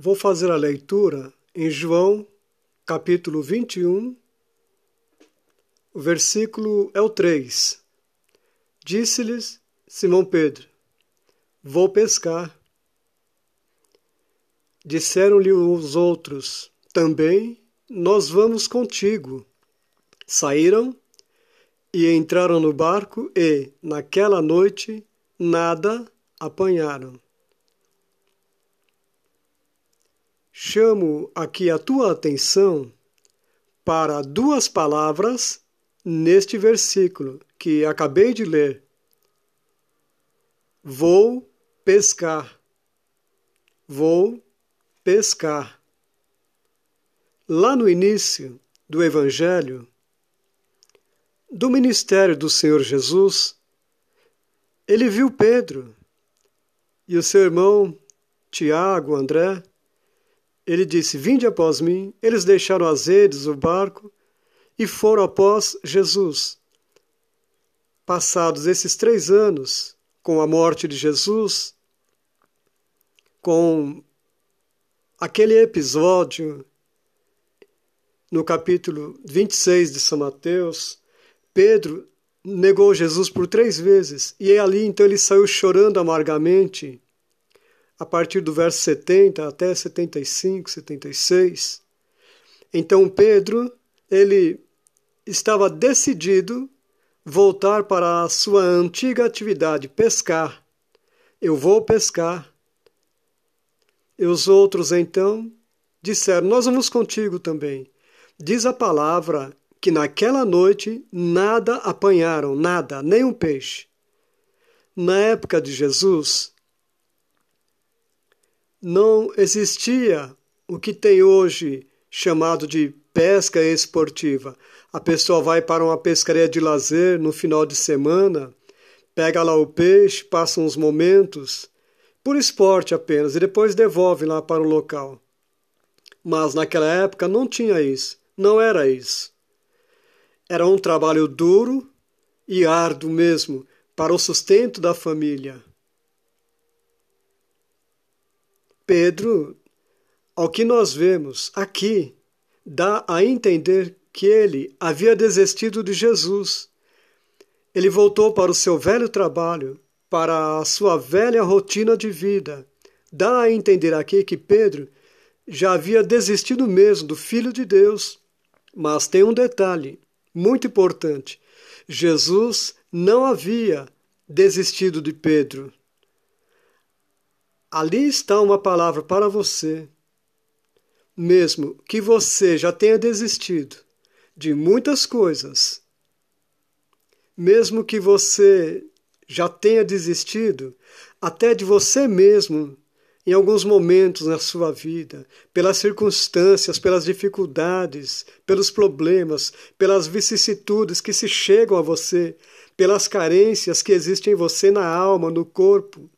Vou fazer a leitura em João, capítulo 21, o versículo é o 3. Disse-lhes Simão Pedro: Vou pescar. Disseram-lhe os outros: Também nós vamos contigo. Saíram e entraram no barco e, naquela noite, nada apanharam. Chamo aqui a tua atenção para duas palavras neste versículo que acabei de ler. Vou pescar. Vou pescar. Lá no início do Evangelho, do ministério do Senhor Jesus, ele viu Pedro e o seu irmão Tiago, André. Ele disse: Vinde após mim. Eles deixaram as redes, o barco, e foram após Jesus. Passados esses 3 anos, com a morte de Jesus, com aquele episódio no capítulo 26 de São Mateus, Pedro negou Jesus por 3 vezes, e ali então ele saiu chorando amargamente, a partir do verso 70 até 75, 76. Então Pedro, ele estava decidido voltar para a sua antiga atividade, pescar. Eu vou pescar. E os outros então disseram: Nós vamos contigo também. Diz a palavra que naquela noite nada apanharam, nada, nem um peixe. Na época de Jesus, não existia o que tem hoje chamado de pesca esportiva. A pessoa vai para uma pescaria de lazer no final de semana, pega lá o peixe, passa uns momentos, por esporte apenas, e depois devolve lá para o local. Mas naquela época não tinha isso, não era isso. Era um trabalho duro e árduo mesmo, para o sustento da família. Pedro, ao que nós vemos aqui, dá a entender que ele havia desistido de Jesus. Ele voltou para o seu velho trabalho, para a sua velha rotina de vida. Dá a entender aqui que Pedro já havia desistido mesmo do Filho de Deus. Mas tem um detalhe muito importante: Jesus não havia desistido de Pedro. Ali está uma palavra para você. Mesmo que você já tenha desistido de muitas coisas, mesmo que você já tenha desistido até de você mesmo em alguns momentos na sua vida, pelas circunstâncias, pelas dificuldades, pelos problemas, pelas vicissitudes que se chegam a você, pelas carências que existem em você na alma, no corpo,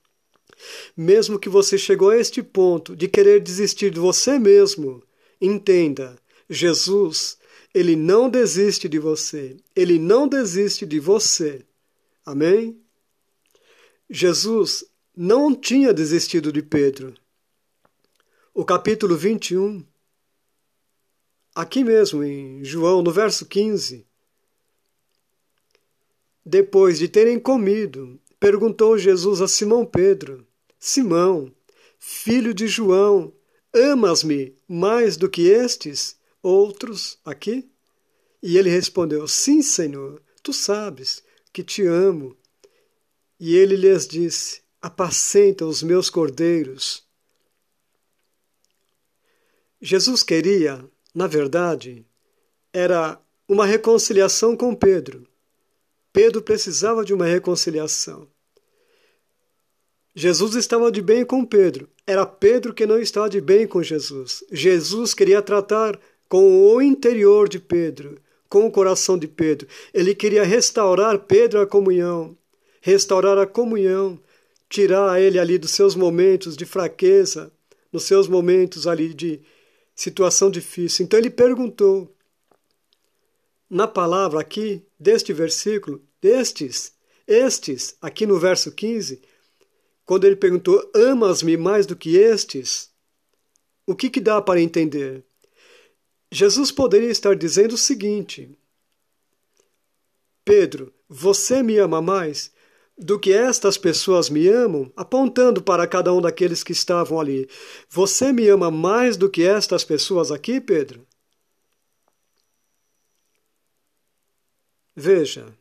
mesmo que você chegou a este ponto de querer desistir de você mesmo, entenda, Jesus, ele não desiste de você. Ele não desiste de você. Amém? Jesus não tinha desistido de Pedro. O capítulo 21, aqui mesmo em João, no verso 15, depois de terem comido, perguntou Jesus a Simão Pedro: Simão, filho de João, amas-me mais do que estes outros aqui? E ele respondeu: Sim, Senhor, tu sabes que te amo. E ele lhes disse: Apacenta os meus cordeiros. Jesus queria, na verdade, era uma reconciliação com Pedro. Pedro precisava de uma reconciliação. Jesus estava de bem com Pedro. Era Pedro que não estava de bem com Jesus. Jesus queria tratar com o interior de Pedro, com o coração de Pedro. Ele queria restaurar Pedro a comunhão, tirar ele ali dos seus momentos de fraqueza, nos seus momentos ali de situação difícil. Então ele perguntou, na palavra aqui, deste versículo, estes, aqui no verso 15, quando ele perguntou: amas-me mais do que estes? O que dá para entender? Jesus poderia estar dizendo o seguinte: Pedro, você me ama mais do que estas pessoas me amam? Apontando para cada um daqueles que estavam ali. Você me ama mais do que estas pessoas aqui, Pedro? Veja.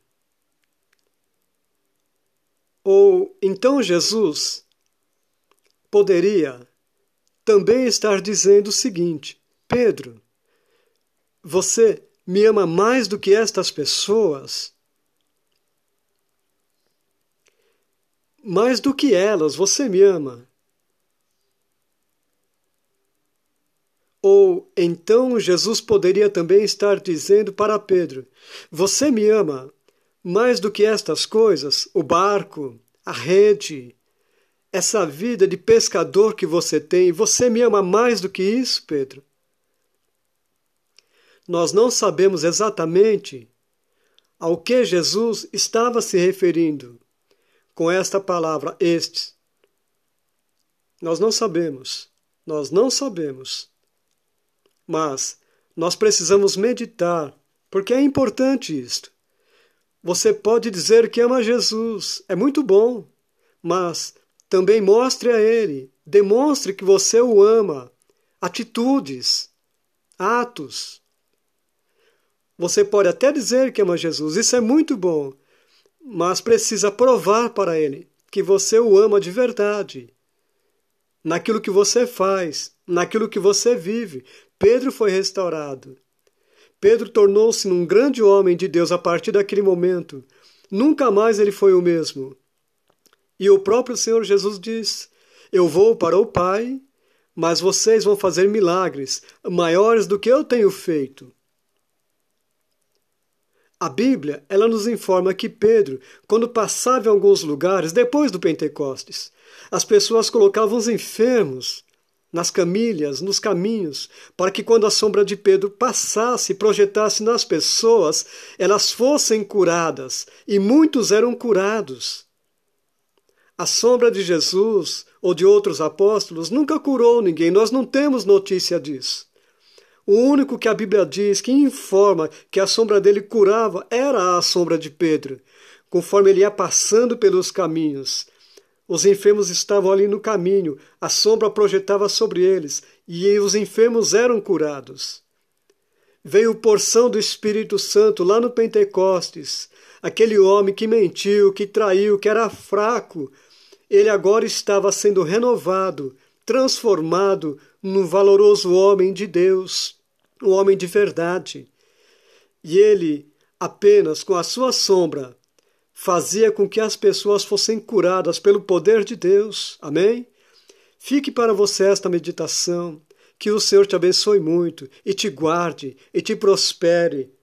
Ou então Jesus poderia também estar dizendo o seguinte: Pedro, você me ama mais do que estas pessoas? Mais do que elas, você me ama? Ou então Jesus poderia também estar dizendo para Pedro: você me ama mais do que estas coisas, o barco, a rede, essa vida de pescador que você tem, você me ama mais do que isso, Pedro? Nós não sabemos exatamente ao que Jesus estava se referindo com esta palavra, estes. Nós não sabemos. Mas nós precisamos meditar, porque é importante isto. Você pode dizer que ama Jesus, é muito bom, mas também mostre a Ele, demonstre que você o ama. Atitudes, atos. Você pode até dizer que ama Jesus, isso é muito bom, mas precisa provar para Ele que você o ama de verdade. Naquilo que você faz, naquilo que você vive. Pedro foi restaurado. Pedro tornou-se um grande homem de Deus a partir daquele momento. Nunca mais ele foi o mesmo. E o próprio Senhor Jesus diz: eu vou para o Pai, mas vocês vão fazer milagres maiores do que eu tenho feito. A Bíblia, ela nos informa que Pedro, quando passava em alguns lugares, depois do Pentecostes, as pessoas colocavam os enfermos nas camilhas, nos caminhos, para que quando a sombra de Pedro passasse e projetasse nas pessoas, elas fossem curadas, e muitos eram curados. A sombra de Jesus ou de outros apóstolos nunca curou ninguém, nós não temos notícia disso. O único que a Bíblia diz, que informa que a sombra dele curava, era a sombra de Pedro, conforme ele ia passando pelos caminhos. Os enfermos estavam ali no caminho, a sombra projetava sobre eles, e os enfermos eram curados. Veio porção do Espírito Santo lá no Pentecostes, aquele homem que mentiu, que traiu, que era fraco, ele agora estava sendo renovado, transformado num valoroso homem de Deus, um homem de verdade. E ele, apenas com a sua sombra, fazia com que as pessoas fossem curadas pelo poder de Deus. Amém? Fique para você esta meditação. Que o Senhor te abençoe muito e te guarde e te prospere.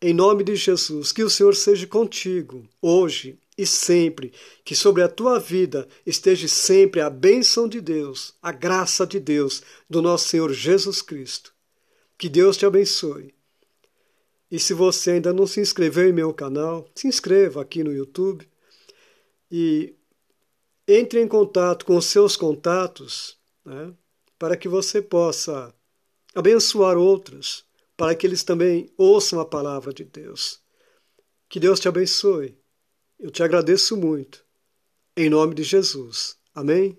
Em nome de Jesus, que o Senhor seja contigo, hoje e sempre. Que sobre a tua vida esteja sempre a bênção de Deus, a graça de Deus, do nosso Senhor Jesus Cristo. Que Deus te abençoe. E se você ainda não se inscreveu em meu canal, se inscreva aqui no YouTube e entre em contato com os seus contatos, né, para que você possa abençoar outros, para que eles também ouçam a palavra de Deus. Que Deus te abençoe. Eu te agradeço muito. Em nome de Jesus. Amém?